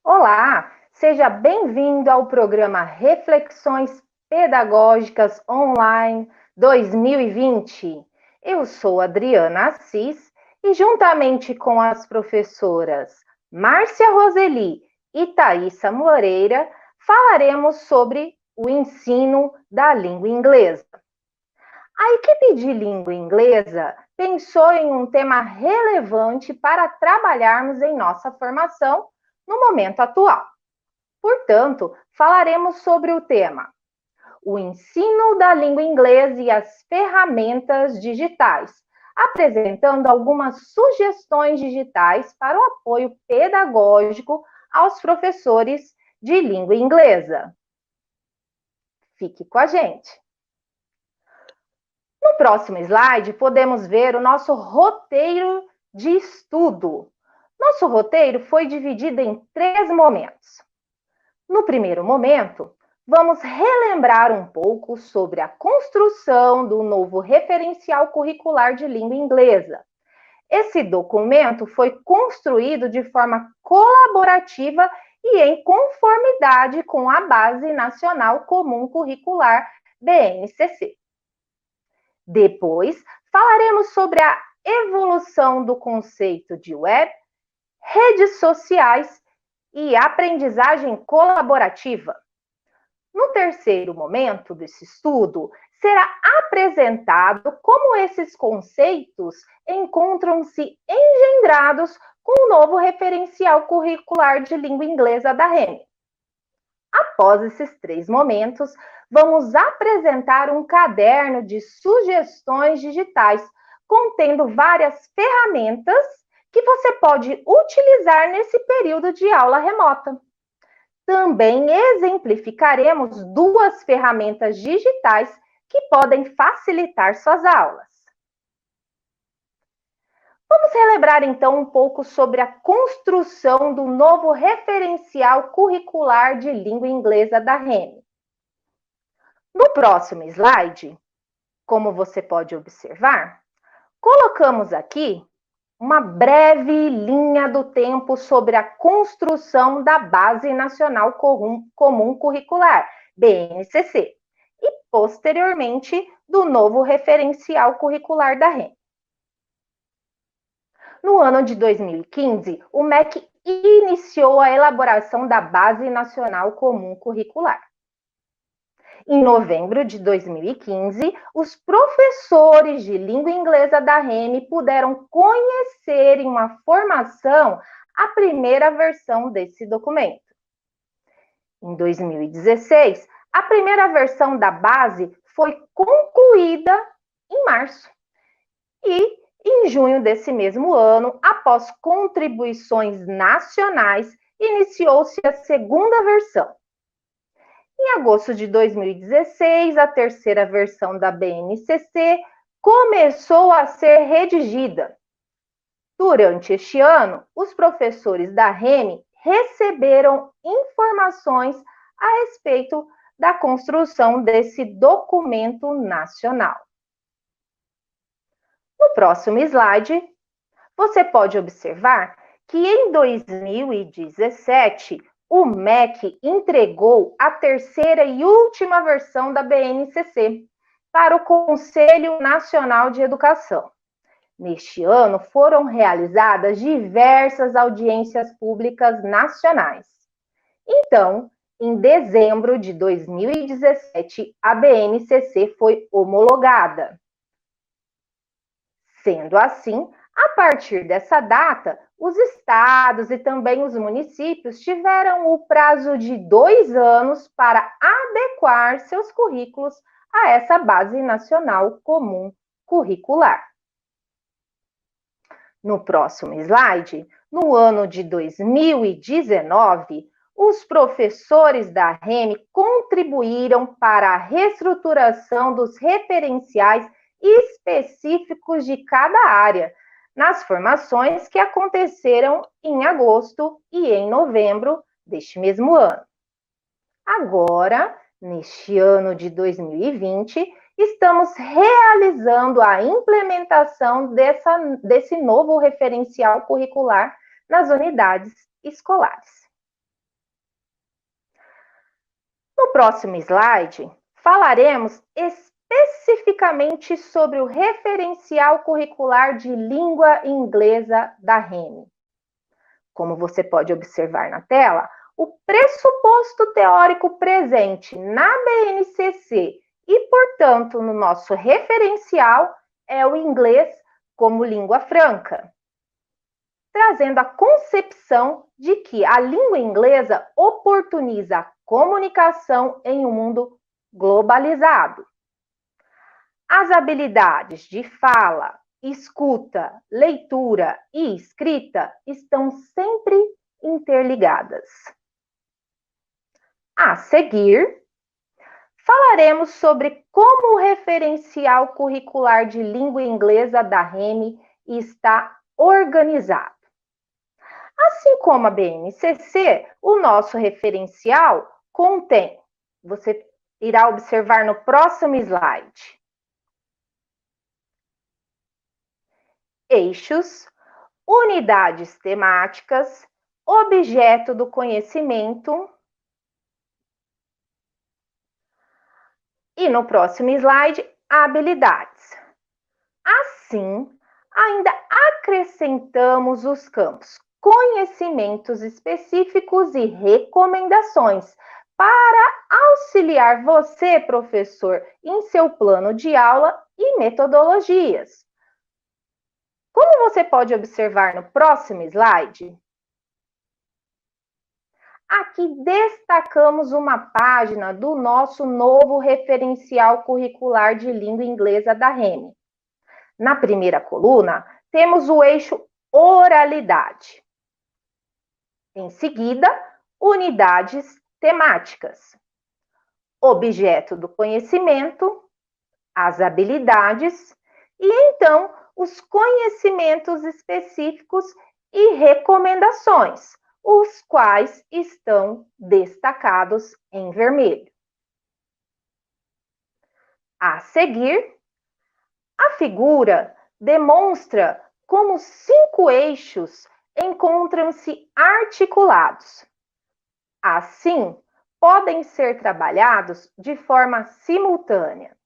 Olá, seja bem-vindo ao programa Reflexões Pedagógicas Online 2020. Eu sou Adriana Assis e, juntamente com as professoras Márcia Roseli e Thaisa Moreira, falaremos sobre o ensino da língua inglesa. A equipe de língua inglesa pensou em um tema relevante para trabalharmos em nossa formação no momento atual. Portanto, falaremos sobre o tema: o ensino da língua inglesa e as ferramentas digitais, apresentando algumas sugestões digitais para o apoio pedagógico aos professores de língua inglesa. Fique com a gente! No próximo slide, podemos ver o nosso roteiro de estudo. Nosso roteiro foi dividido em 3 momentos. No primeiro momento, vamos relembrar um pouco sobre a construção do novo referencial curricular de língua inglesa. Esse documento foi construído de forma colaborativa e em conformidade com a Base Nacional Comum Curricular, BNCC. Depois, falaremos sobre a evolução do conceito de web, redes sociais e aprendizagem colaborativa. No terceiro momento desse estudo, será apresentado como esses conceitos encontram-se engendrados com o novo referencial curricular de língua inglesa da REM. Após esses 3 momentos, vamos apresentar um caderno de sugestões digitais, contendo várias ferramentas que você pode utilizar nesse período de aula remota. Também exemplificaremos 2 ferramentas digitais que podem facilitar suas aulas. Vamos relembrar então um pouco sobre a construção do novo referencial curricular de língua inglesa da REM. No próximo slide, como você pode observar, colocamos aqui uma breve linha do tempo sobre a construção da Base Nacional Comum Curricular, BNCC, e posteriormente do novo referencial curricular da REM. No ano de 2015, o MEC iniciou a elaboração da Base Nacional Comum Curricular. Em novembro de 2015, os professores de língua inglesa da REM puderam conhecer em uma formação a primeira versão desse documento. Em 2016, a primeira versão da base foi concluída em março. E, em junho desse mesmo ano, após contribuições nacionais, iniciou-se a segunda versão. Em agosto de 2016, a terceira versão da BNCC começou a ser redigida. Durante este ano, os professores da REM receberam informações a respeito da construção desse documento nacional. No próximo slide, você pode observar que em 2017, o MEC entregou a terceira e última versão da BNCC para o Conselho Nacional de Educação. Neste ano, foram realizadas diversas audiências públicas nacionais. Então, em dezembro de 2017, a BNCC foi homologada. Sendo assim, a partir dessa data, os estados e também os municípios tiveram o prazo de 2 anos para adequar seus currículos a essa Base Nacional Comum Curricular. No próximo slide, no ano de 2019, os professores da REM contribuíram para a reestruturação dos referenciais específicos de cada área, nas formações que aconteceram em agosto e em novembro deste mesmo ano. Agora, neste ano de 2020, estamos realizando a implementação desse novo referencial curricular nas unidades escolares. No próximo slide, falaremos especificamente sobre o referencial curricular de língua inglesa da REME. Como você pode observar na tela, o pressuposto teórico presente na BNCC e, portanto, no nosso referencial é o inglês como língua franca, trazendo a concepção de que a língua inglesa oportuniza a comunicação em um mundo globalizado. As habilidades de fala, escuta, leitura e escrita estão sempre interligadas. A seguir, falaremos sobre como o referencial curricular de língua inglesa da REME está organizado. Assim como a BNCC, o nosso referencial contém, você irá observar no próximo slide, eixos, unidades temáticas, objeto do conhecimento. E no próximo slide, habilidades. Assim, ainda acrescentamos os campos conhecimentos específicos e recomendações para auxiliar você, professor, em seu plano de aula e metodologias. Como você pode observar no próximo slide, aqui destacamos uma página do nosso novo referencial curricular de língua inglesa da REME. Na primeira coluna, temos o eixo oralidade. Em seguida, unidades temáticas. Objeto do conhecimento, as habilidades e então os conhecimentos específicos e recomendações, os quais estão destacados em vermelho. A seguir, a figura demonstra como 5 eixos encontram-se articulados. Assim, podem ser trabalhados de forma simultânea.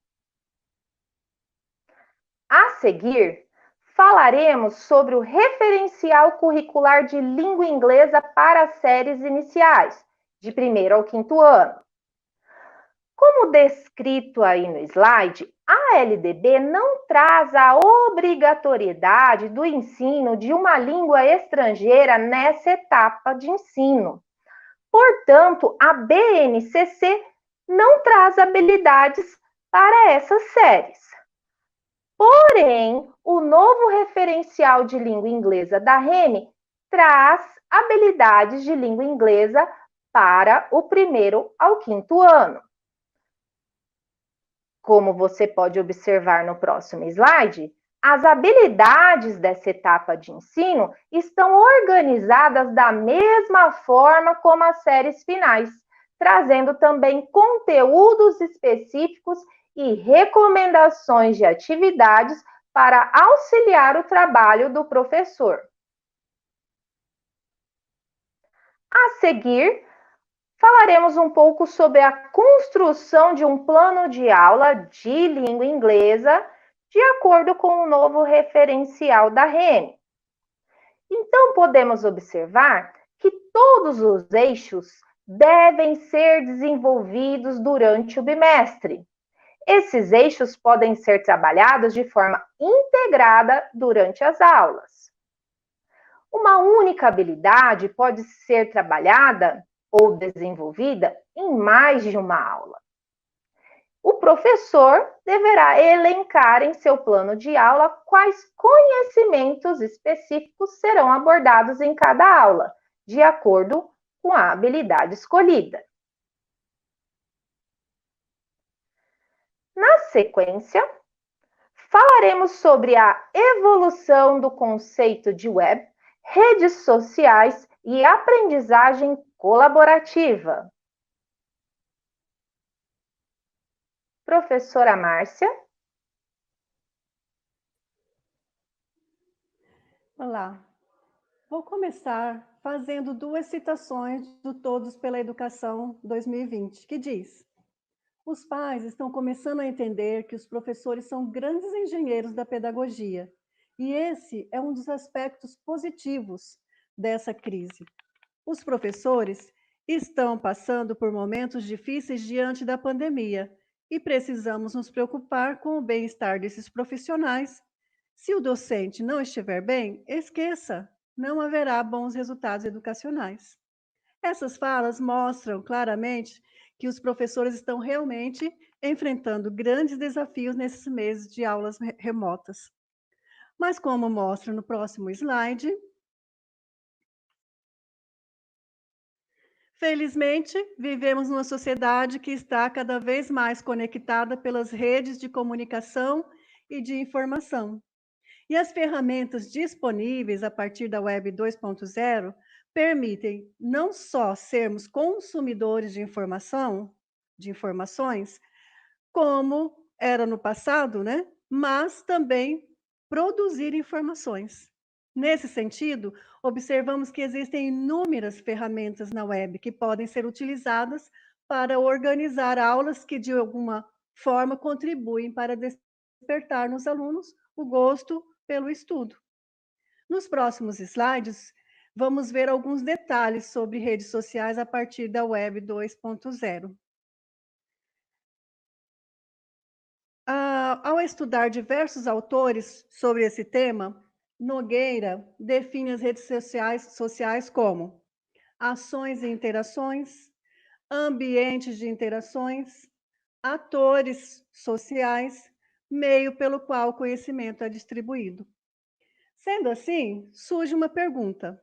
A seguir, falaremos sobre o referencial curricular de língua inglesa para as séries iniciais, de 1º ao 5º ano. Como descrito aí no slide, a LDB não traz a obrigatoriedade do ensino de uma língua estrangeira nessa etapa de ensino. Portanto, a BNCC não traz habilidades para essas séries. Porém, o novo referencial de língua inglesa da REME traz habilidades de língua inglesa para o 1º ao 5º ano. Como você pode observar no próximo slide, as habilidades dessa etapa de ensino estão organizadas da mesma forma como as séries finais, trazendo também conteúdos específicos e recomendações de atividades para auxiliar o trabalho do professor. A seguir, falaremos um pouco sobre a construção de um plano de aula de língua inglesa de acordo com o novo referencial da REME. Então, podemos observar que todos os eixos devem ser desenvolvidos durante o bimestre. Esses eixos podem ser trabalhados de forma integrada durante as aulas. Uma única habilidade pode ser trabalhada ou desenvolvida em mais de uma aula. O professor deverá elencar em seu plano de aula quais conhecimentos específicos serão abordados em cada aula, de acordo com a habilidade escolhida. Na sequência, falaremos sobre a evolução do conceito de web, redes sociais e aprendizagem colaborativa. Professora Márcia. Olá, vou começar fazendo duas citações do Todos pela Educação 2020, que diz: os pais estão começando a entender que os professores são grandes engenheiros da pedagogia, e esse é um dos aspectos positivos dessa crise. Os professores estão passando por momentos difíceis diante da pandemia e precisamos nos preocupar com o bem-estar desses profissionais. Se o docente não estiver bem, esqueça, não haverá bons resultados educacionais. Essas falas mostram claramente que os professores estão realmente enfrentando grandes desafios nesses meses de aulas remotas. Mas, como mostra no próximo slide, felizmente, vivemos numa sociedade que está cada vez mais conectada pelas redes de comunicação e de informação. E as ferramentas disponíveis a partir da Web 2.0 permitem não só sermos consumidores de informações, como era no passado, né? Mas também produzir informações. Nesse sentido, observamos que existem inúmeras ferramentas na web que podem ser utilizadas para organizar aulas que, de alguma forma, contribuem para despertar nos alunos o gosto pelo estudo. Nos próximos slides, vamos ver alguns detalhes sobre redes sociais a partir da Web 2.0. Ao estudar diversos autores sobre esse tema, Nogueira define as redes sociais como ações e interações, ambientes de interações, atores sociais, meio pelo qual o conhecimento é distribuído. Sendo assim, surge uma pergunta: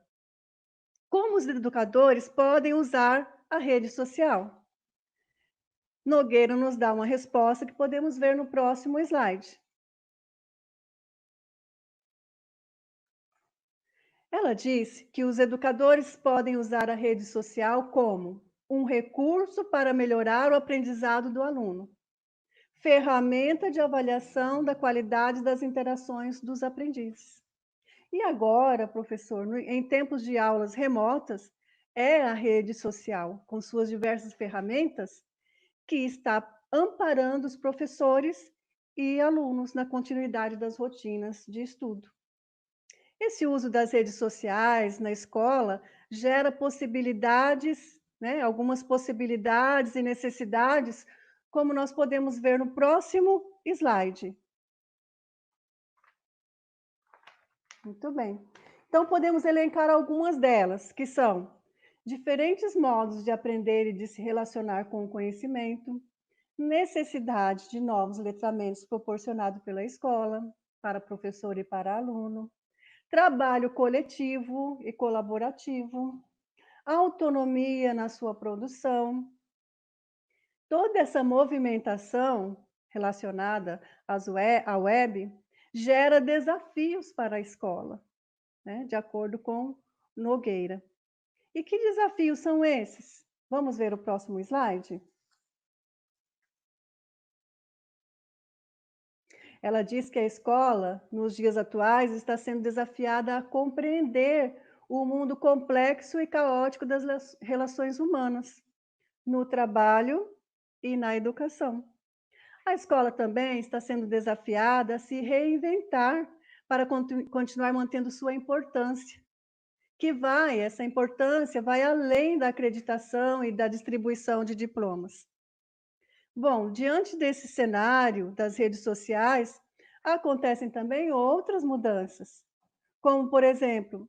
como os educadores podem usar a rede social? Nogueira nos dá uma resposta que podemos ver no próximo slide. Ela disse que os educadores podem usar a rede social como um recurso para melhorar o aprendizado do aluno, ferramenta de avaliação da qualidade das interações dos aprendizes. E agora, professor, em tempos de aulas remotas, é a rede social, com suas diversas ferramentas, que está amparando os professores e alunos na continuidade das rotinas de estudo. Esse uso das redes sociais na escola gera possibilidades, né, algumas possibilidades e necessidades, como nós podemos ver no próximo slide. Muito bem. Então, podemos elencar algumas delas, que são diferentes modos de aprender e de se relacionar com o conhecimento, necessidade de novos letramentos proporcionados pela escola, para professor e para aluno, trabalho coletivo e colaborativo, autonomia na sua produção. Toda essa movimentação relacionada à web gera desafios para a escola, né, de acordo com Nogueira. E que desafios são esses? Vamos ver o próximo slide? Ela diz que a escola, nos dias atuais, está sendo desafiada a compreender o mundo complexo e caótico das relações humanas, no trabalho e na educação. A escola também está sendo desafiada a se reinventar para continuar mantendo sua importância, essa importância vai além da acreditação e da distribuição de diplomas. Bom, diante desse cenário das redes sociais, acontecem também outras mudanças, como, por exemplo,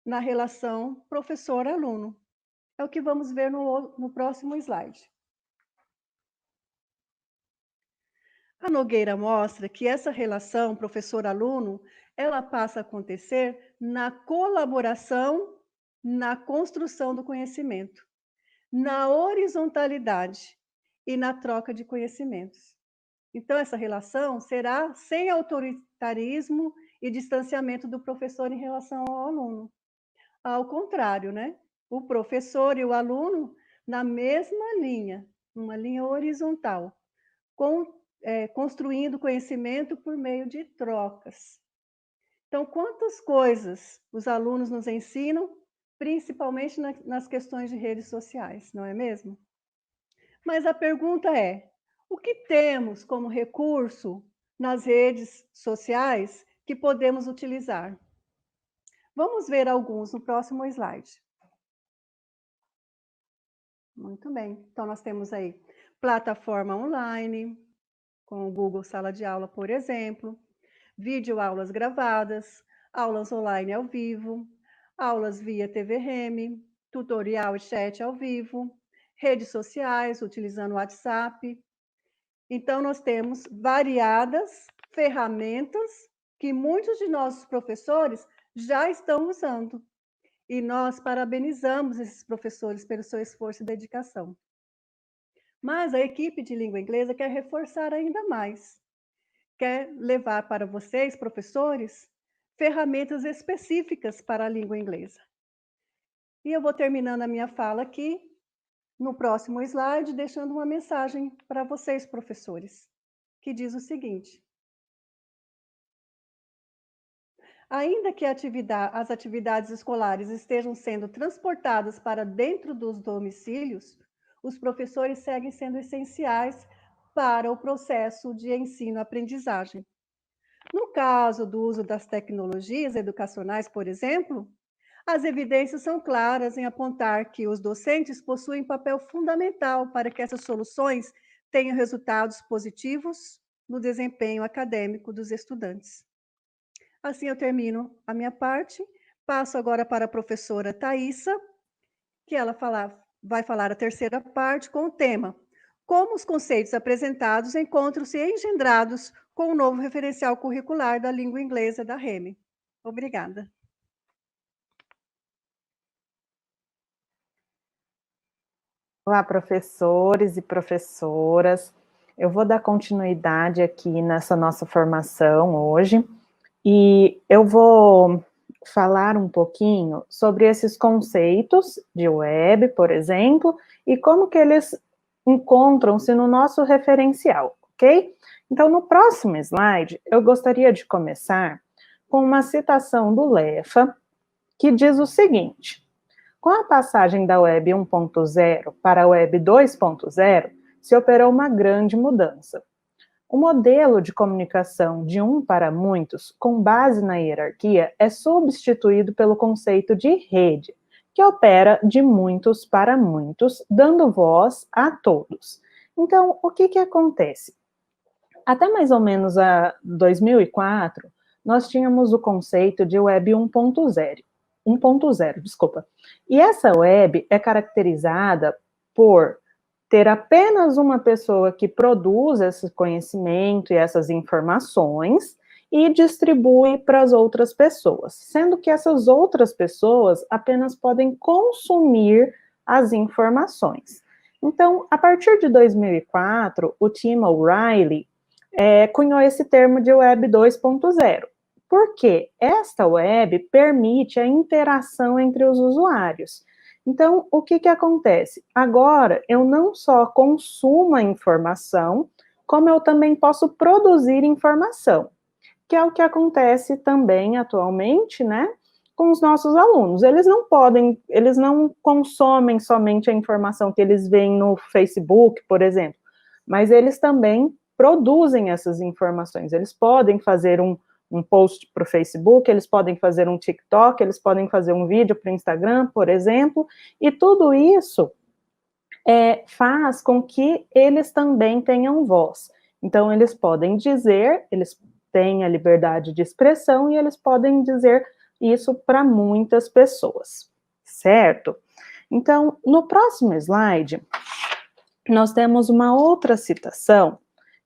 na relação professor-aluno. É o que vamos ver no próximo slide. A Nogueira mostra que essa relação professor-aluno, ela passa a acontecer na colaboração, na construção do conhecimento, na horizontalidade e na troca de conhecimentos. Então, essa relação será sem autoritarismo e distanciamento do professor em relação ao aluno. Ao contrário, né? O professor e o aluno na mesma linha, uma linha horizontal, construindo conhecimento por meio de trocas. Então, quantas coisas os alunos nos ensinam principalmente nas questões de redes sociais, não é mesmo? Mas a pergunta é: o que temos como recurso nas redes sociais que podemos utilizar? Vamos ver alguns no próximo slide. Muito bem. Então, nós temos aí plataforma online, com o Google Sala de Aula, por exemplo, videoaulas gravadas, aulas online ao vivo, aulas via TV Remi, tutorial e chat ao vivo, redes sociais, utilizando o WhatsApp. Então, nós temos variadas ferramentas que muitos de nossos professores já estão usando. E nós parabenizamos esses professores pelo seu esforço e dedicação. Mas a equipe de língua inglesa quer reforçar ainda mais. Quer levar para vocês, professores, ferramentas específicas para a língua inglesa. E eu vou terminando a minha fala aqui, no próximo slide, deixando uma mensagem para vocês, professores, que diz o seguinte: ainda que as atividades escolares estejam sendo transportadas para dentro dos domicílios, os professores seguem sendo essenciais para o processo de ensino-aprendizagem. No caso do uso das tecnologias educacionais, por exemplo, as evidências são claras em apontar que os docentes possuem papel fundamental para que essas soluções tenham resultados positivos no desempenho acadêmico dos estudantes. Assim eu termino a minha parte, passo agora para a professora Thaisa, que ela vai falar a terceira parte com o tema: como os conceitos apresentados encontram-se engendrados com o novo referencial curricular da língua inglesa da Remi. Obrigada. Olá, professores e professoras. Eu vou dar continuidade aqui nessa nossa formação hoje e eu vou falar um pouquinho sobre esses conceitos de web, por exemplo, e como que eles encontram-se no nosso referencial, ok? Então, no próximo slide, eu gostaria de começar com uma citação do Leffa, que diz o seguinte: com a passagem da Web 1.0 para a Web 2.0, se operou uma grande mudança. O modelo de comunicação de um para muitos, com base na hierarquia, é substituído pelo conceito de rede, que opera de muitos para muitos, dando voz a todos. Então, o que acontece? Até mais ou menos a 2004, nós tínhamos o conceito de Web 1.0, desculpa. E essa web é caracterizada por ter apenas uma pessoa que produz esse conhecimento e essas informações e distribui para as outras pessoas, sendo que essas outras pessoas apenas podem consumir as informações. Então, a partir de 2004, o Tim O'Reilly cunhou esse termo de Web 2.0, porque esta web permite a interação entre os usuários. Então, o que acontece? Agora, eu não só consumo a informação, como eu também posso produzir informação, que é o que acontece também atualmente, né, com os nossos alunos. Eles não consomem somente a informação que eles veem no Facebook, por exemplo, mas eles também produzem essas informações. Eles podem fazer um post para o Facebook, eles podem fazer um TikTok, eles podem fazer um vídeo para o Instagram, por exemplo, e tudo isso faz com que eles também tenham voz. Então, eles podem dizer, eles têm a liberdade de expressão e eles podem dizer isso para muitas pessoas, certo? Então, no próximo slide, nós temos uma outra citação,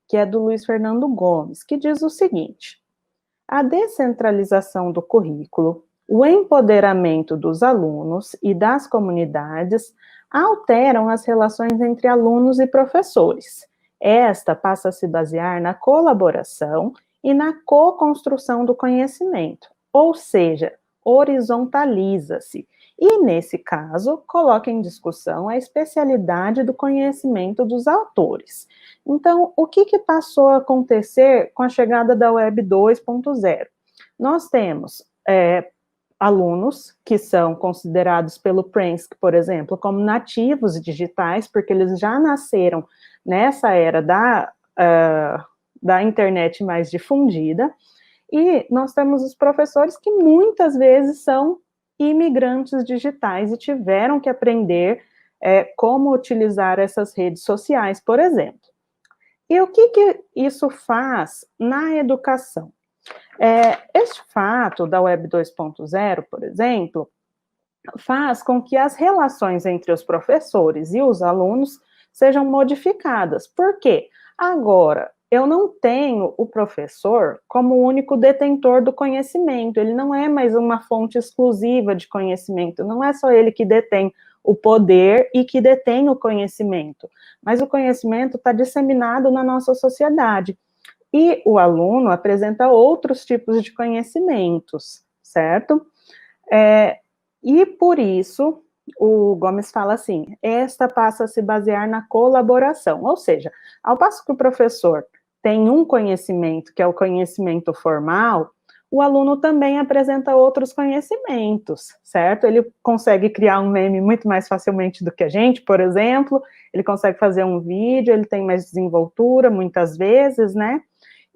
que é do Luiz Fernando Gomes, que diz o seguinte: a descentralização do currículo, o empoderamento dos alunos e das comunidades alteram as relações entre alunos e professores. Esta passa a se basear na colaboração e na co-construção do conhecimento, ou seja, horizontaliza-se. E, nesse caso, coloca em discussão a especialidade do conhecimento dos autores. Então, o que passou a acontecer com a chegada da Web 2.0? Nós temos alunos que são considerados pelo Prensky, por exemplo, como nativos digitais, porque eles já nasceram nessa era da internet mais difundida, e nós temos os professores que muitas vezes são imigrantes digitais e tiveram que aprender como utilizar essas redes sociais, por exemplo. E o que isso faz na educação? Este fato da Web 2.0, por exemplo, faz com que as relações entre os professores e os alunos sejam modificadas. Por quê? Agora, eu não tenho o professor como o único detentor do conhecimento, ele não é mais uma fonte exclusiva de conhecimento, não é só ele que detém o poder e que detém o conhecimento, mas o conhecimento está disseminado na nossa sociedade. E o aluno apresenta outros tipos de conhecimentos, certo? E por isso, o Gomes fala assim, esta passa a se basear na colaboração, ou seja, ao passo que o professor tem um conhecimento, que é o conhecimento formal, o aluno também apresenta outros conhecimentos, certo? Ele consegue criar um meme muito mais facilmente do que a gente, por exemplo, ele consegue fazer um vídeo, ele tem mais desenvoltura, muitas vezes, né?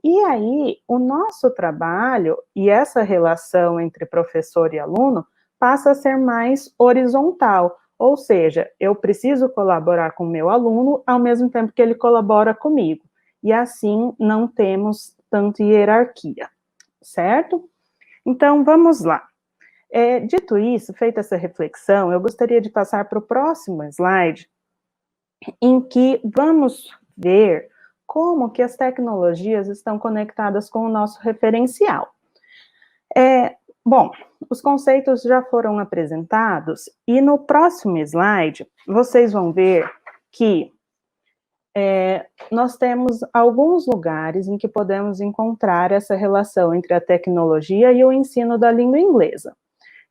E aí, o nosso trabalho e essa relação entre professor e aluno passa a ser mais horizontal, ou seja, eu preciso colaborar com o meu aluno ao mesmo tempo que ele colabora comigo, e assim não temos tanta hierarquia, certo? Então, vamos lá. Dito isso, feita essa reflexão, eu gostaria de passar para o próximo slide, em que vamos ver como que as tecnologias estão conectadas com o nosso referencial. Bom, os conceitos já foram apresentados, e no próximo slide, vocês vão ver que nós temos alguns lugares em que podemos encontrar essa relação entre a tecnologia e o ensino da língua inglesa.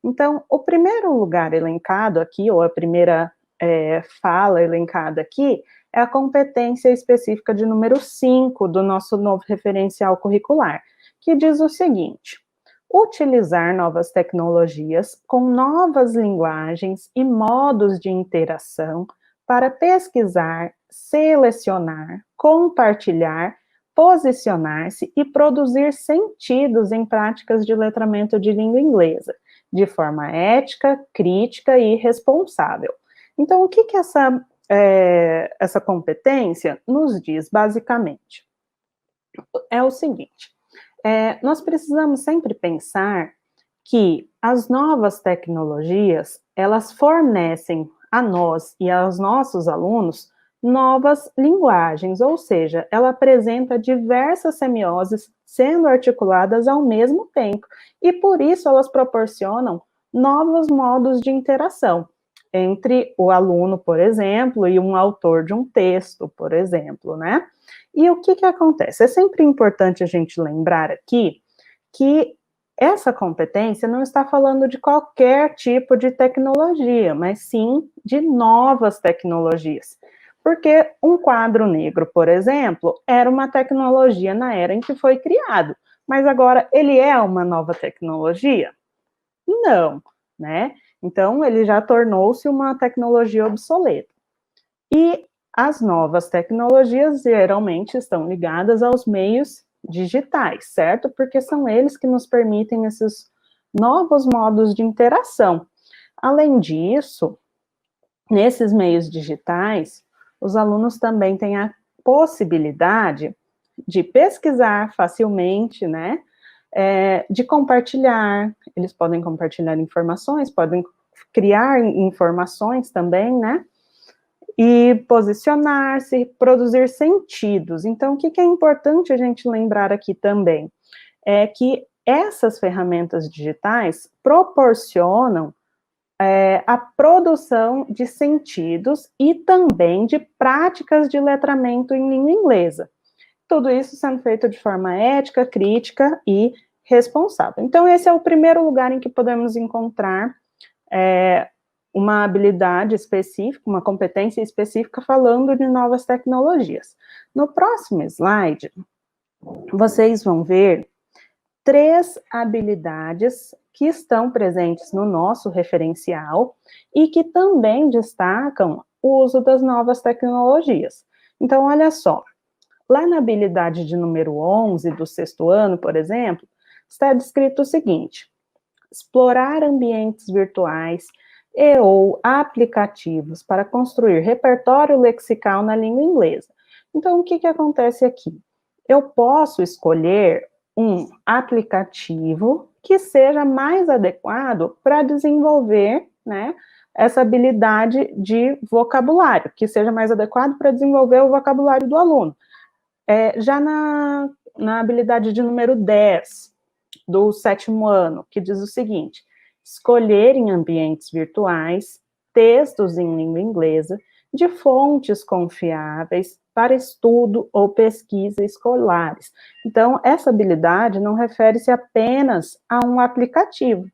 Então, o primeiro lugar elencado aqui, ou a primeira fala elencada aqui, é a competência específica de número 5 do nosso novo referencial curricular, que diz o seguinte: utilizar novas tecnologias com novas linguagens e modos de interação para pesquisar, selecionar, compartilhar, posicionar-se e produzir sentidos em práticas de letramento de língua inglesa, de forma ética, crítica e responsável. Então, o que essa competência nos diz, basicamente? É o seguinte, nós precisamos sempre pensar que as novas tecnologias, elas fornecem a nós e aos nossos alunos novas linguagens, ou seja, ela apresenta diversas semioses sendo articuladas ao mesmo tempo, e por isso elas proporcionam novos modos de interação entre o aluno, por exemplo, e um autor de um texto, por exemplo, né? E o que acontece? É sempre importante a gente lembrar aqui que essa competência não está falando de qualquer tipo de tecnologia, mas sim de novas tecnologias. Porque um quadro negro, por exemplo, era uma tecnologia na era em que foi criado, mas agora ele é uma nova tecnologia? Não, né? Então, ele já tornou-se uma tecnologia obsoleta. E as novas tecnologias geralmente estão ligadas aos meios digitais, certo? Porque são eles que nos permitem esses novos modos de interação. Além disso, nesses meios digitais, os alunos também têm a possibilidade de pesquisar facilmente, né? De compartilhar, eles podem compartilhar informações, podem criar informações também, né? E posicionar-se, produzir sentidos. Então, o que é importante a gente lembrar aqui também? É que essas ferramentas digitais proporcionam a produção de sentidos e também de práticas de letramento em língua inglesa. Tudo isso sendo feito de forma ética, crítica e responsável. Então, esse é o primeiro lugar em que podemos encontrar uma habilidade específica, uma competência específica falando de novas tecnologias. No próximo slide, vocês vão ver 3 habilidades que estão presentes no nosso referencial e que também destacam o uso das novas tecnologias. Então, olha só, lá na habilidade de número 11 do 6º ano, por exemplo, está descrito o seguinte: explorar ambientes virtuais e ou aplicativos para construir repertório lexical na língua inglesa. Então, o que acontece aqui? Eu posso escolher um aplicativo que seja mais adequado para desenvolver, né, essa habilidade de vocabulário, que seja mais adequado para desenvolver o vocabulário do aluno. Já na habilidade de número 10, do 7º ano, que diz o seguinte: escolher em ambientes virtuais textos em língua inglesa de fontes confiáveis para estudo ou pesquisa escolares. Então, essa habilidade não refere-se apenas a um aplicativo,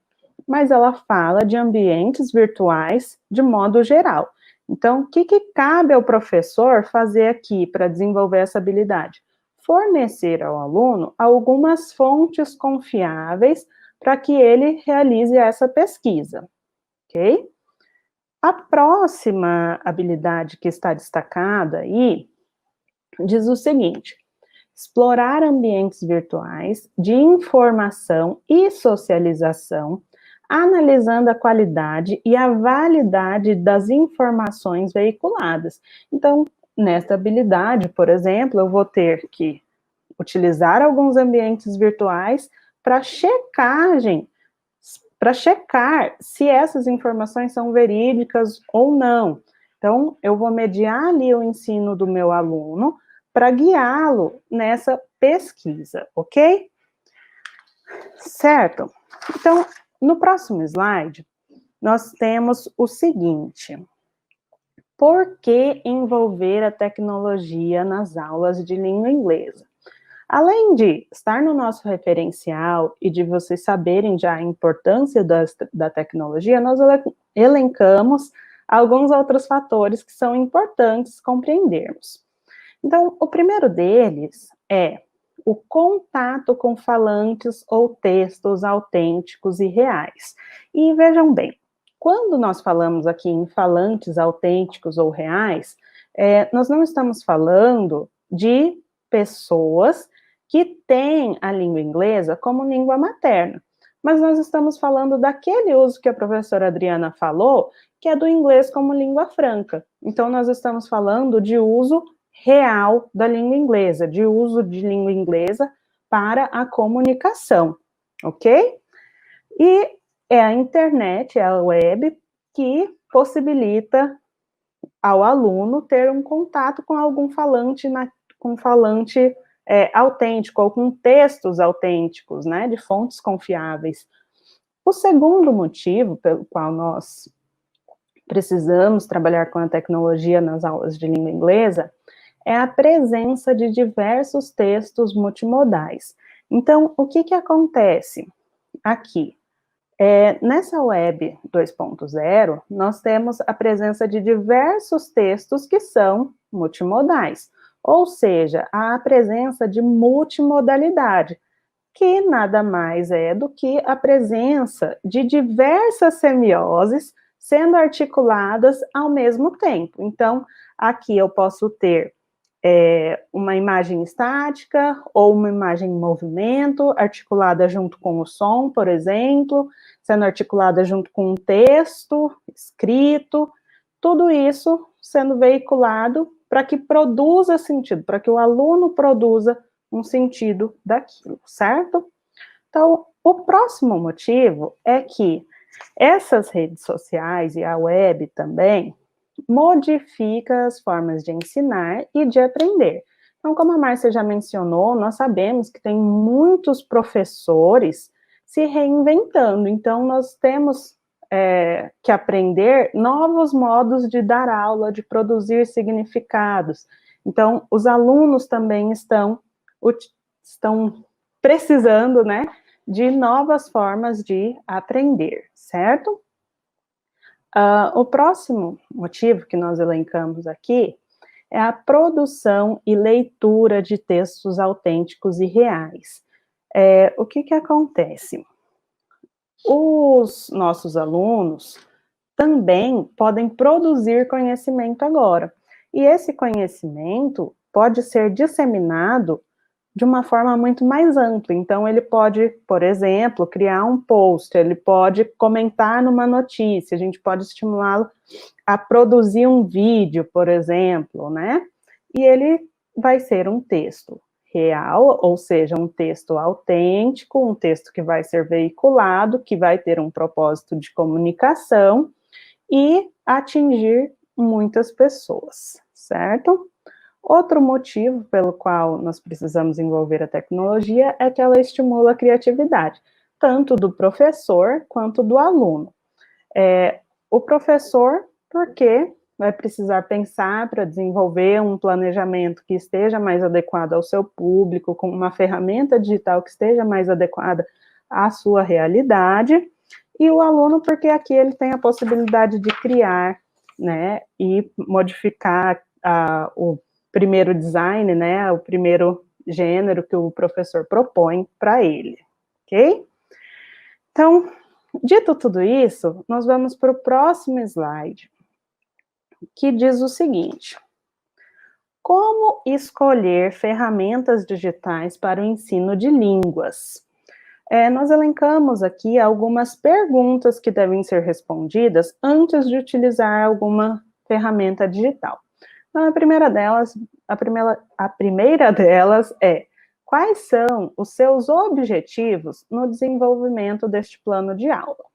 mas ela fala de ambientes virtuais de modo geral. Então, o que cabe ao professor fazer aqui para desenvolver essa habilidade? Fornecer ao aluno algumas fontes confiáveis para que ele realize essa pesquisa, ok? A próxima habilidade que está destacada aí diz o seguinte: explorar ambientes virtuais de informação e socialização, analisando a qualidade e a validade das informações veiculadas. Então, nesta habilidade, por exemplo, eu vou ter que utilizar alguns ambientes virtuais para checar se essas informações são verídicas ou não. Então, eu vou mediar ali o ensino do meu aluno para guiá-lo nessa pesquisa, ok? Certo? Então, no próximo slide, nós temos o seguinte: por que envolver a tecnologia nas aulas de língua inglesa? Além de estar no nosso referencial e de vocês saberem já a importância da tecnologia, nós elencamos alguns outros fatores que são importantes compreendermos. Então, o primeiro deles é o contato com falantes ou textos autênticos e reais. E vejam bem, quando nós falamos aqui em falantes autênticos ou reais, nós não estamos falando de pessoas que têm a língua inglesa como língua materna, mas nós estamos falando daquele uso que a professora Adriana falou, que é do inglês como língua franca. Então, nós estamos falando de uso real da língua inglesa, de uso de língua inglesa para a comunicação, ok? E é a internet, é a web, que possibilita ao aluno ter um contato com algum falante, autêntico, ou com textos autênticos, né, de fontes confiáveis. O segundo motivo pelo qual nós precisamos trabalhar com a tecnologia nas aulas de língua inglesa é a presença de diversos textos multimodais. Então, o que acontece aqui? Nessa web 2.0, nós temos a presença de diversos textos que são multimodais, ou seja, a presença de multimodalidade, que nada mais é do que a presença de diversas semioses sendo articuladas ao mesmo tempo. Então, aqui eu posso ter uma imagem estática ou uma imagem em movimento, articulada junto com o som, por exemplo, sendo articulada junto com um texto escrito, tudo isso sendo veiculado para que produza sentido, para que o aluno produza um sentido daquilo, certo? Então, o próximo motivo é que essas redes sociais e a web também modifica as formas de ensinar e de aprender. Então, como a Márcia já mencionou, nós sabemos que tem muitos professores se reinventando, então nós temos que aprender novos modos de dar aula, de produzir significados. Então, os alunos também estão precisando, né, de novas formas de aprender, certo? O próximo motivo que nós elencamos aqui é a produção e leitura de textos autênticos e reais. O que acontece? Os nossos alunos também podem produzir conhecimento agora. E esse conhecimento pode ser disseminado de uma forma muito mais ampla. Então, ele pode, por exemplo, criar um post, ele pode comentar numa notícia, a gente pode estimulá-lo a produzir um vídeo, por exemplo, né? E ele vai ser um texto real, ou seja, um texto autêntico, um texto que vai ser veiculado, que vai ter um propósito de comunicação e atingir muitas pessoas, certo? Outro motivo pelo qual nós precisamos envolver a tecnologia é que ela estimula a criatividade, tanto do professor quanto do aluno. O professor, porque vai precisar pensar para desenvolver um planejamento que esteja mais adequado ao seu público, com uma ferramenta digital que esteja mais adequada à sua realidade, e o aluno, porque aqui ele tem a possibilidade de criar, né, e modificar o primeiro design, né, o primeiro gênero que o professor propõe para ele, ok? Então, dito tudo isso, nós vamos para o próximo slide, que diz o seguinte: como escolher ferramentas digitais para o ensino de línguas? Nós elencamos aqui algumas perguntas que devem ser respondidas antes de utilizar alguma ferramenta digital. Então, a primeira delas é: quais são os seus objetivos no desenvolvimento deste plano de aula?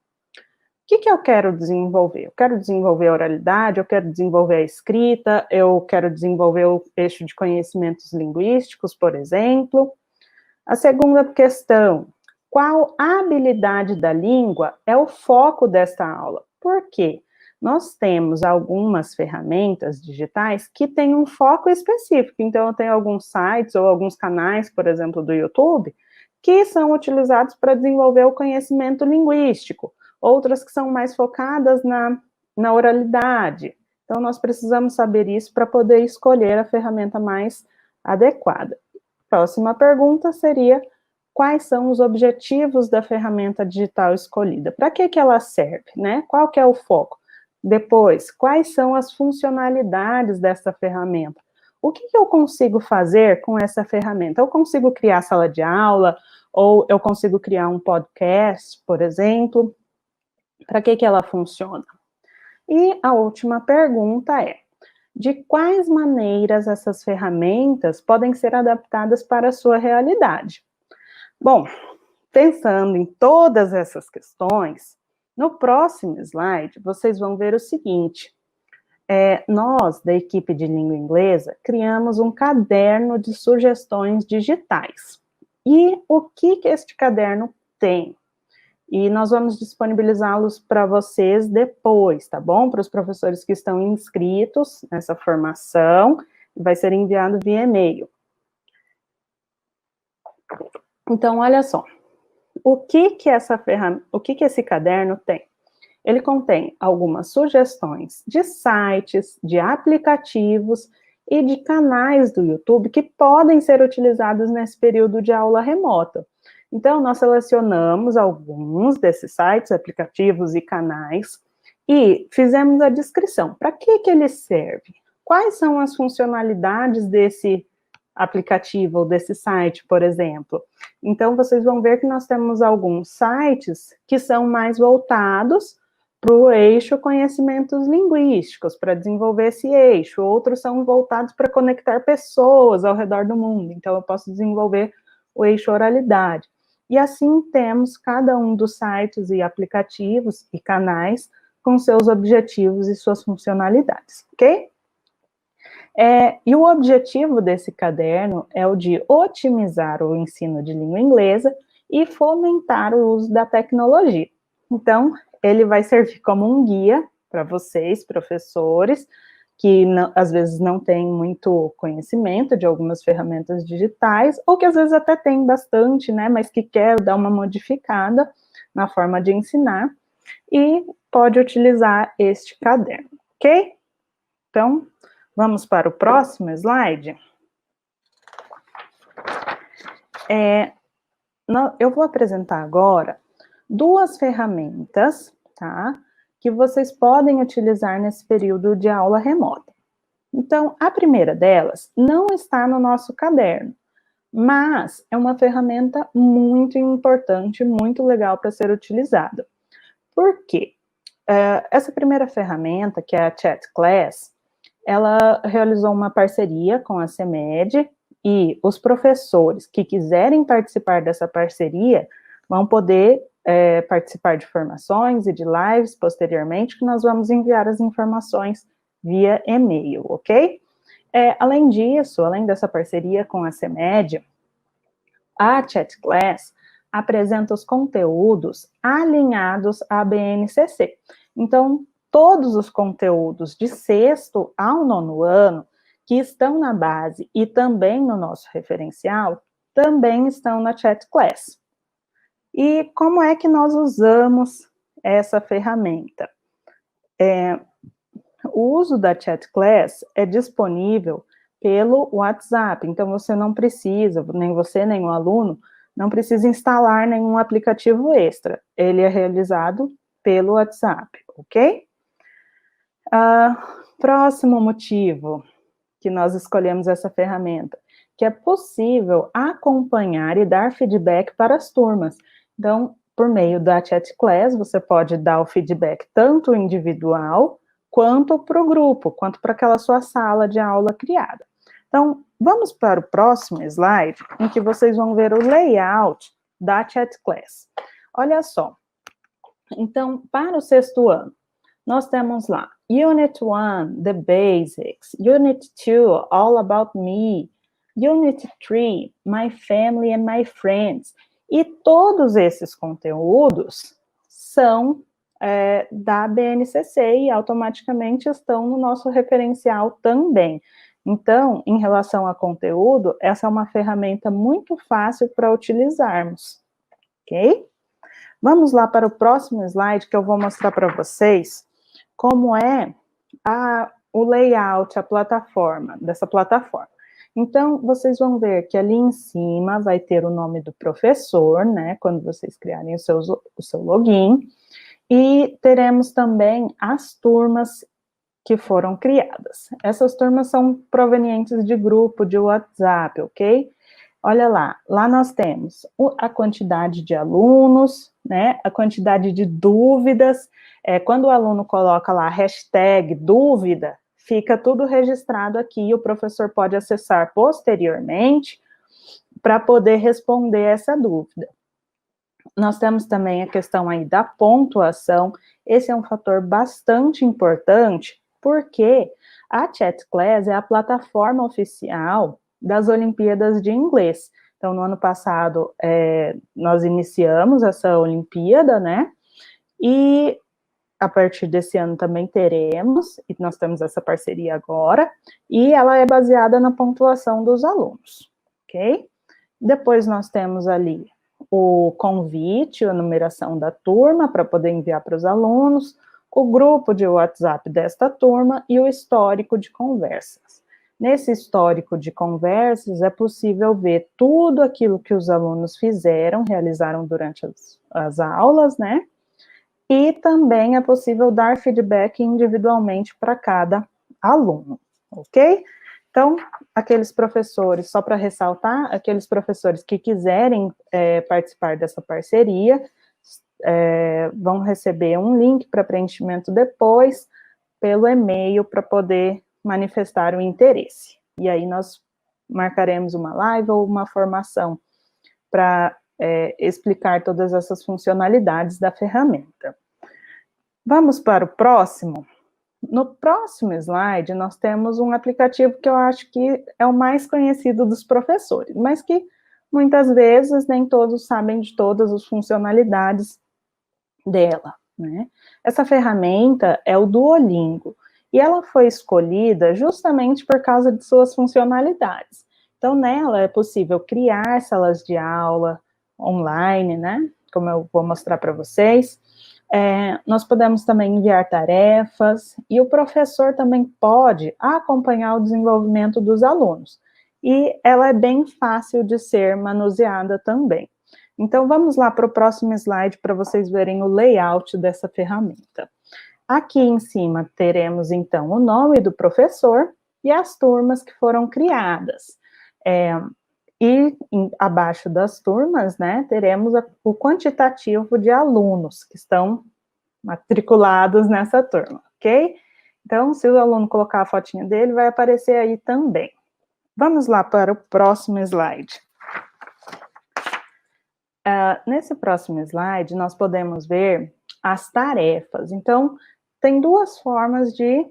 O que eu quero desenvolver? Eu quero desenvolver a oralidade, eu quero desenvolver a escrita, eu quero desenvolver o eixo de conhecimentos linguísticos, por exemplo. A segunda questão: qual habilidade da língua é o foco desta aula? Por quê? Nós temos algumas ferramentas digitais que têm um foco específico. Então, eu tenho alguns sites ou alguns canais, por exemplo, do YouTube, que são utilizados para desenvolver o conhecimento linguístico. Outras que são mais focadas na oralidade. Então, nós precisamos saber isso para poder escolher a ferramenta mais adequada. Próxima pergunta seria: quais são os objetivos da ferramenta digital escolhida? Para que ela serve, né? Qual que é o foco? Depois, quais são as funcionalidades dessa ferramenta? O que eu consigo fazer com essa ferramenta? Eu consigo criar sala de aula, ou eu consigo criar um podcast, por exemplo? Para que ela funciona? E a última pergunta é: de quais maneiras essas ferramentas podem ser adaptadas para a sua realidade? Bom, pensando em todas essas questões, no próximo slide vocês vão ver o seguinte: nós, da equipe de língua inglesa, criamos um caderno de sugestões digitais. E o que este caderno tem? E nós vamos disponibilizá-los para vocês depois, tá bom? Para os professores que estão inscritos nessa formação, vai ser enviado via e-mail. Então, olha só, o que esse caderno tem? Ele contém algumas sugestões de sites, de aplicativos e de canais do YouTube que podem ser utilizados nesse período de aula remota. Então, nós selecionamos alguns desses sites, aplicativos e canais e fizemos a descrição. Para que ele serve? Quais são as funcionalidades desse aplicativo ou desse site, por exemplo? Então, vocês vão ver que nós temos alguns sites que são mais voltados para o eixo conhecimentos linguísticos, para desenvolver esse eixo. Outros são voltados para conectar pessoas ao redor do mundo. Então, eu posso desenvolver o eixo oralidade. E assim temos cada um dos sites e aplicativos e canais com seus objetivos e suas funcionalidades, ok? E o objetivo desse caderno é o de otimizar o ensino de língua inglesa e fomentar o uso da tecnologia. Então, ele vai servir como um guia para vocês, professores, que às vezes não têm muito conhecimento de algumas ferramentas digitais, ou que às vezes até tem bastante, né, mas que quer dar uma modificada na forma de ensinar, e pode utilizar este caderno, ok? Então, vamos para o próximo slide. eu vou apresentar agora duas ferramentas, tá? Que vocês podem utilizar nesse período de aula remota. Então, a primeira delas não está no nosso caderno, mas é uma ferramenta muito importante, muito legal para ser utilizada. Por quê? Essa primeira ferramenta, que é a Chat Class, ela realizou uma parceria com a CEMED e os professores que quiserem participar dessa parceria vão poder participar de formações e de lives posteriormente, que nós vamos enviar as informações via e-mail, ok? Além disso, além dessa parceria com a CEMED, a Chat Class apresenta os conteúdos alinhados à BNCC. Então, todos os conteúdos de 6º ao 9º ano, que estão na base e também no nosso referencial, também estão na Chat Class. E como é que nós usamos essa ferramenta? O uso da Chat Class é disponível pelo WhatsApp, então você não precisa, nem você, nem o aluno, não precisa instalar nenhum aplicativo extra. Ele é realizado pelo WhatsApp, ok? Próximo motivo que nós escolhemos essa ferramenta, que é possível acompanhar e dar feedback para as turmas. Então, por meio da Chat Class, você pode dar o feedback tanto individual, quanto para o grupo, quanto para aquela sua sala de aula criada. Então, vamos para o próximo slide, em que vocês vão ver o layout da Chat Class. Olha só. Então, para o 6º ano, nós temos lá Unit 1, The Basics, Unit 2, All About Me, Unit 3, My Family and My Friends. E todos esses conteúdos são da BNCC e automaticamente estão no nosso referencial também. Então, em relação a conteúdo, essa é uma ferramenta muito fácil para utilizarmos, ok? Vamos lá para o próximo slide, que eu vou mostrar para vocês como é o layout, a plataforma, dessa plataforma. Então, vocês vão ver que ali em cima vai ter o nome do professor, né, quando vocês criarem o seu login, e teremos também as turmas que foram criadas. Essas turmas são provenientes de grupo de WhatsApp, ok? Olha lá, lá nós temos a quantidade de alunos, né, a quantidade de dúvidas. Quando o aluno coloca lá a hashtag dúvida, fica tudo registrado aqui e o professor pode acessar posteriormente para poder responder essa dúvida. Nós temos também a questão aí da pontuação. Esse é um fator bastante importante, porque a Chat Class é a plataforma oficial das Olimpíadas de Inglês. Então, no ano passado, nós iniciamos essa Olimpíada, né? E a partir desse ano também teremos, e nós temos essa parceria agora, e ela é baseada na pontuação dos alunos, ok? Depois nós temos ali o convite, a numeração da turma para poder enviar para os alunos, o grupo de WhatsApp desta turma e o histórico de conversas. Nesse histórico de conversas é possível ver tudo aquilo que os alunos realizaram durante as aulas, né? E também é possível dar feedback individualmente para cada aluno, ok? Então, aqueles professores, só para ressaltar, aqueles professores que quiserem participar dessa parceria, vão receber um link para preenchimento depois, pelo e-mail, para poder manifestar o interesse. E aí nós marcaremos uma live ou uma formação para explicar todas essas funcionalidades da ferramenta. Vamos para o próximo? No próximo slide, nós temos um aplicativo que eu acho que é o mais conhecido dos professores, mas que muitas vezes nem todos sabem de todas as funcionalidades dela, né? Essa ferramenta é o Duolingo, e ela foi escolhida justamente por causa de suas funcionalidades. Então, nela é possível criar salas de aula online, né? Como eu vou mostrar para vocês. Nós podemos também enviar tarefas, e o professor também pode acompanhar o desenvolvimento dos alunos. E ela é bem fácil de ser manuseada também. Então, vamos lá para o próximo slide para vocês verem o layout dessa ferramenta. Aqui em cima teremos, então, o nome do professor e as turmas que foram criadas. Abaixo das turmas, né, teremos o quantitativo de alunos que estão matriculados nessa turma, ok? Então, se o aluno colocar a fotinha dele, vai aparecer aí também. Vamos lá para o próximo slide. Nesse próximo slide, nós podemos ver as tarefas. Então, tem duas formas de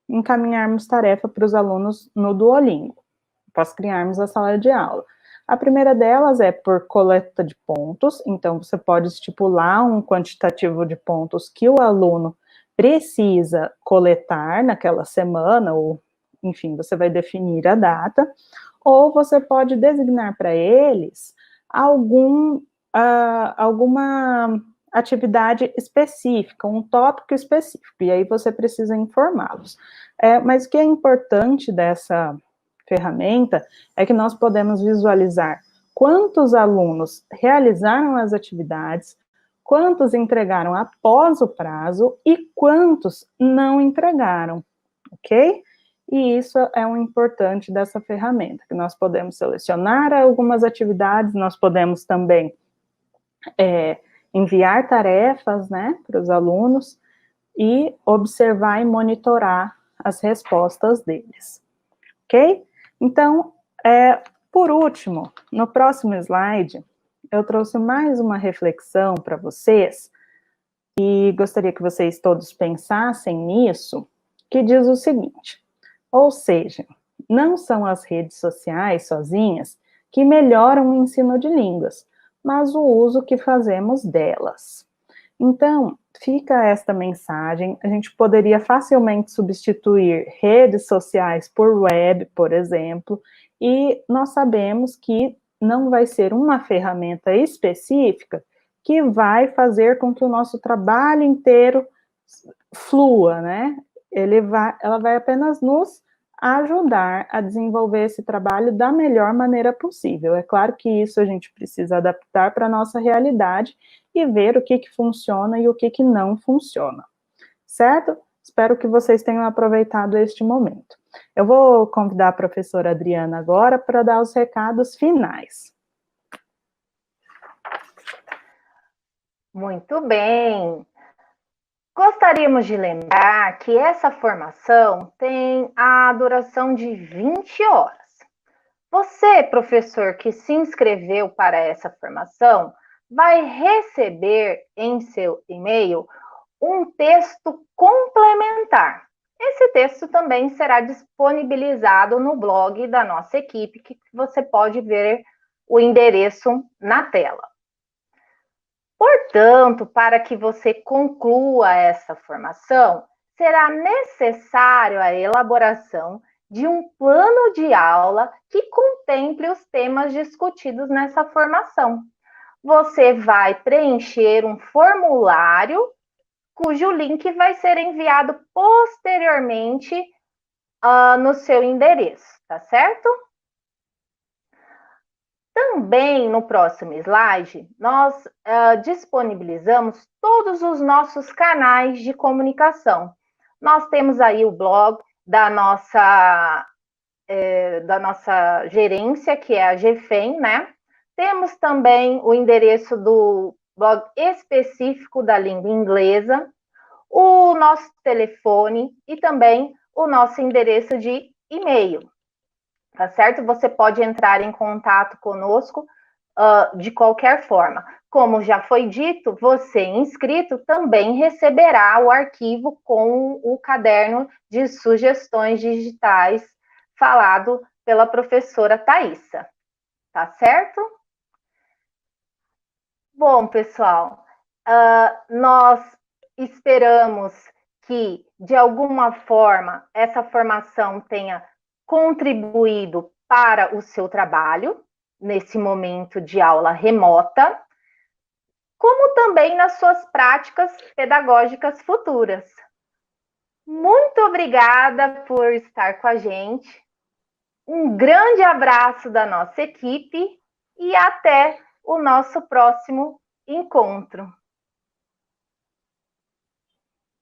encaminharmos tarefa para os alunos no Duolingo, após criarmos a sala de aula. A primeira delas é por coleta de pontos, então você pode estipular um quantitativo de pontos que o aluno precisa coletar naquela semana, ou, enfim, você vai definir a data, ou você pode designar para eles alguma atividade específica, um tópico específico, e aí você precisa informá-los. Mas o que é importante dessa ferramenta é que nós podemos visualizar quantos alunos realizaram as atividades, quantos entregaram após o prazo e quantos não entregaram, ok? E isso é um importante dessa ferramenta, que nós podemos selecionar algumas atividades, nós podemos também enviar tarefas, né, para os alunos e observar e monitorar as respostas deles, ok? Então, por último, no próximo slide, eu trouxe mais uma reflexão para vocês e gostaria que vocês todos pensassem nisso, que diz o seguinte: ou seja, não são as redes sociais sozinhas que melhoram o ensino de línguas, mas o uso que fazemos delas. Então, fica esta mensagem, a gente poderia facilmente substituir redes sociais por web, por exemplo, e nós sabemos que não vai ser uma ferramenta específica que vai fazer com que o nosso trabalho inteiro flua, né? Ela vai apenas nos ajudar a desenvolver esse trabalho da melhor maneira possível. É claro que isso a gente precisa adaptar para a nossa realidade e ver o que funciona e o que não funciona, certo? Espero que vocês tenham aproveitado este momento. Eu vou convidar a professora Adriana agora para dar os recados finais. Muito bem. Gostaríamos de lembrar que essa formação tem a duração de 20 horas. Você, professor, que se inscreveu para essa formação, vai receber em seu e-mail um texto complementar. Esse texto também será disponibilizado no blog da nossa equipe, que você pode ver o endereço na tela. Portanto, para que você conclua essa formação, será necessário a elaboração de um plano de aula que contemple os temas discutidos nessa formação. Você vai preencher um formulário, cujo link vai ser enviado posteriormente no seu endereço, tá certo? Também no próximo slide, nós disponibilizamos todos os nossos canais de comunicação. Nós temos aí o blog da nossa gerência, que é a GFEM, né? Temos também o endereço do blog específico da língua inglesa, o nosso telefone e também o nosso endereço de e-mail. Tá certo? Você pode entrar em contato conosco de qualquer forma. Como já foi dito, você inscrito também receberá o arquivo com o caderno de sugestões digitais falado pela professora Thaisa. Tá certo? Bom, pessoal, nós esperamos que, de alguma forma, essa formação tenha contribuído para o seu trabalho, nesse momento de aula remota, como também nas suas práticas pedagógicas futuras. Muito obrigada por estar com a gente. Um grande abraço da nossa equipe e até o nosso próximo encontro.